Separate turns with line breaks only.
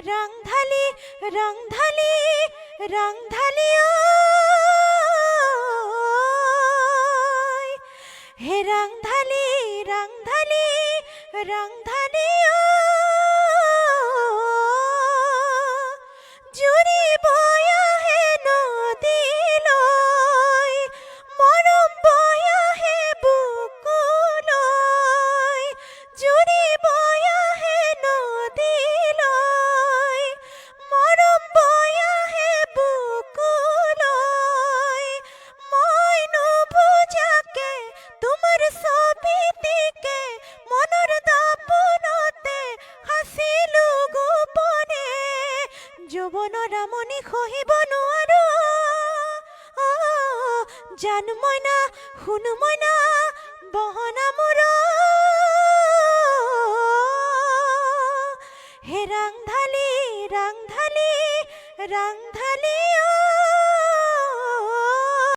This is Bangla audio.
রাংধালি রাংধালি রাংধালি হে রাংধালি রাংধালি রাংধালি জুরি বয়া হে নদীলৈ মৰম বয়া হে বুকুলৈ জুৰি বয়া হে নদীলৈ মৰম বয়া হে বুকুলৈ মই নুবুজাকে তোমাৰ ছবিটিকে মনৰ দাপোনতে সাঁচিলো গোপনে যৌৱনৰ আমনি সহিব নোৱাৰো জান মইনা শুনো মইনা বহনা মোৰ হে ৰাংধালি ৰাংধালি ৰাংধালি